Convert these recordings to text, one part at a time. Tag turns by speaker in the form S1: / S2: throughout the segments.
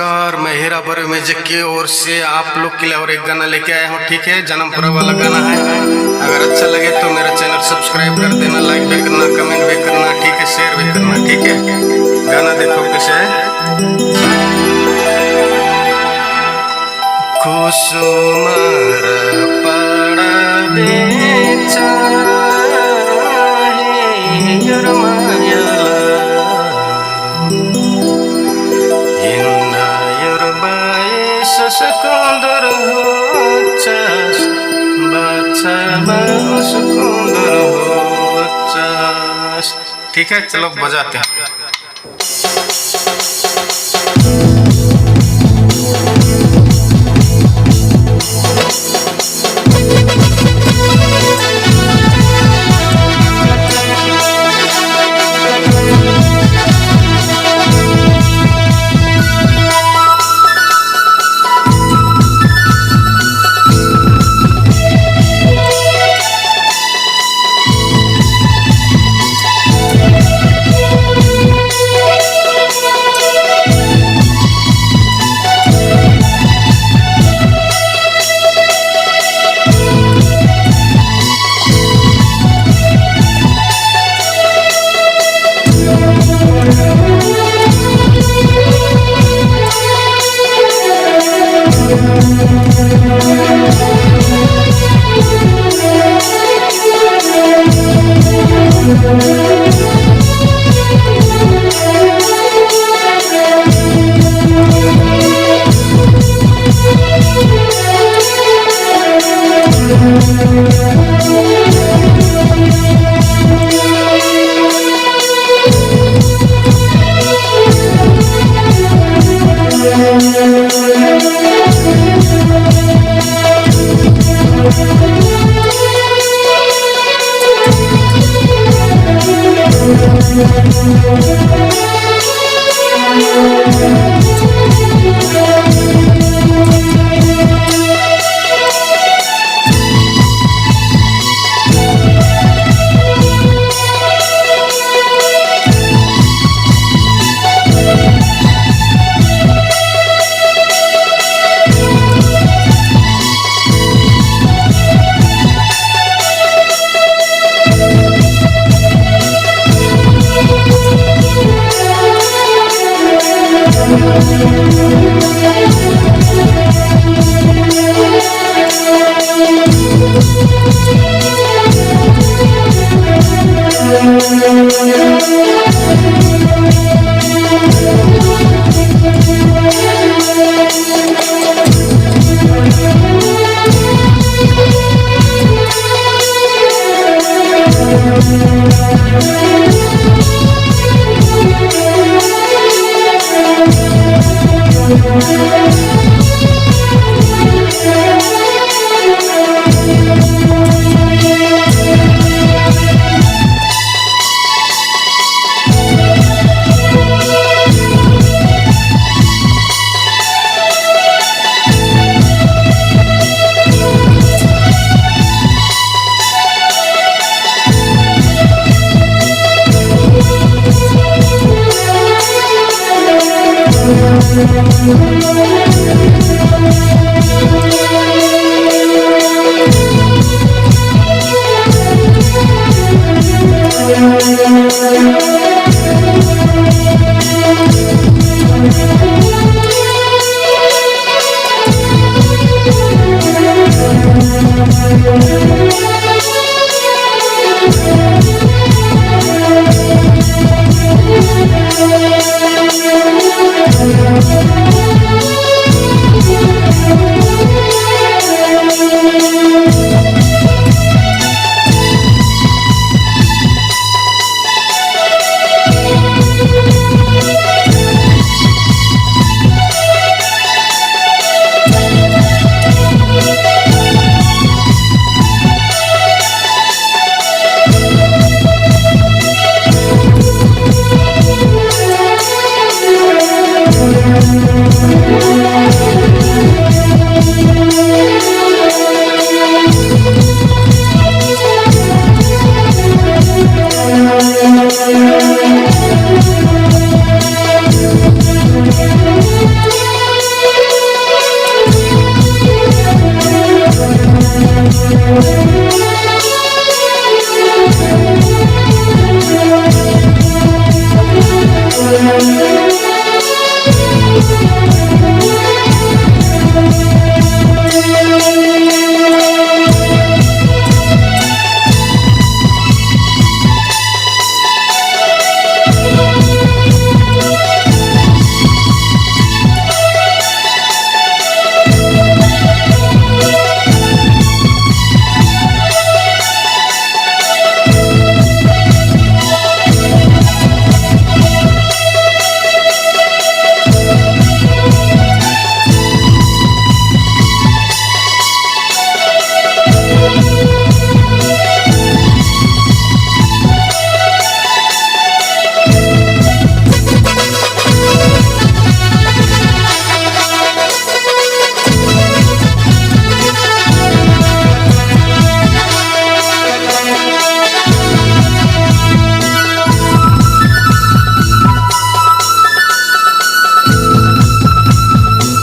S1: नमस्कार, मैं हीरापुरी म्यूजिक की ओर से आप लोग के लिए और एक गाना लेके आया हूँ। ठीक है, जन्मपुरा वाला गाना है। अगर अच्छा लगे तो मेरा चैनल सब्सक्राइब कर देना, लाइक भी करना, कमेंट भी करना, ठीक है, शेयर भी करना। ठीक है, गाना देखो कैसे है। कुसुमर पड़ा बेचारा सुंदर हो चास बाचा सुंदर हो चास। ठीक है, चलो बजाते हैं।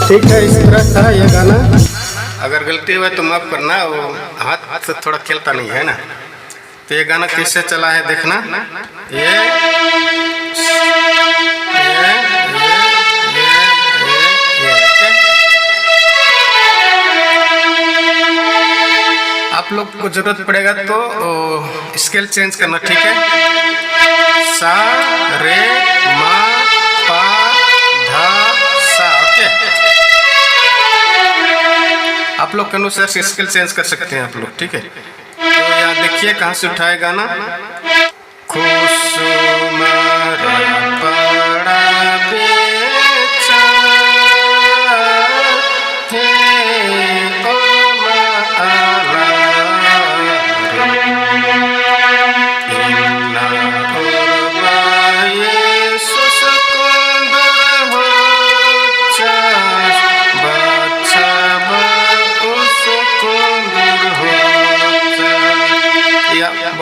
S1: ठीक है, इस तरह था ये गाना। अगर गलती हुआ तो माफ करना, वो हाथ से थोड़ा खेलता नहीं है ना। तो ये गाना कैसे चला है देखना। ये आप लोग को जरूरत पड़ेगा तो स्केल चेंज करना, ठीक है। सा रे मा पा धा सा, ओके। आप लोग के अनुसार से स्केल चेंज कर सकते हैं आप लोग, ठीक है। तो यहाँ देखिए कहाँ से उठाए गाना।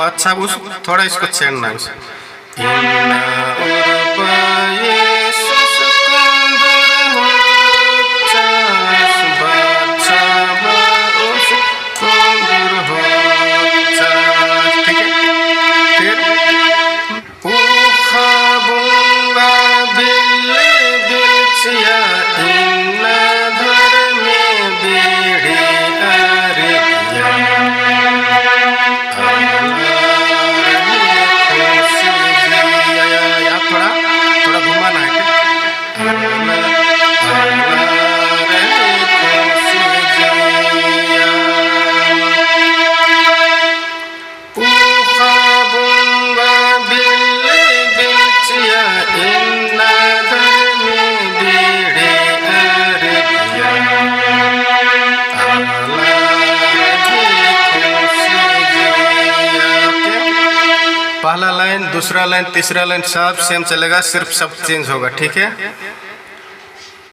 S1: अच्छा उस थोड़ा इसको छेड़ना है। पहला लाइन, दूसरा लाइन, तीसरा लाइन सब सेम चलेगा, सिर्फ शब्द चेंज होगा, ठीक है।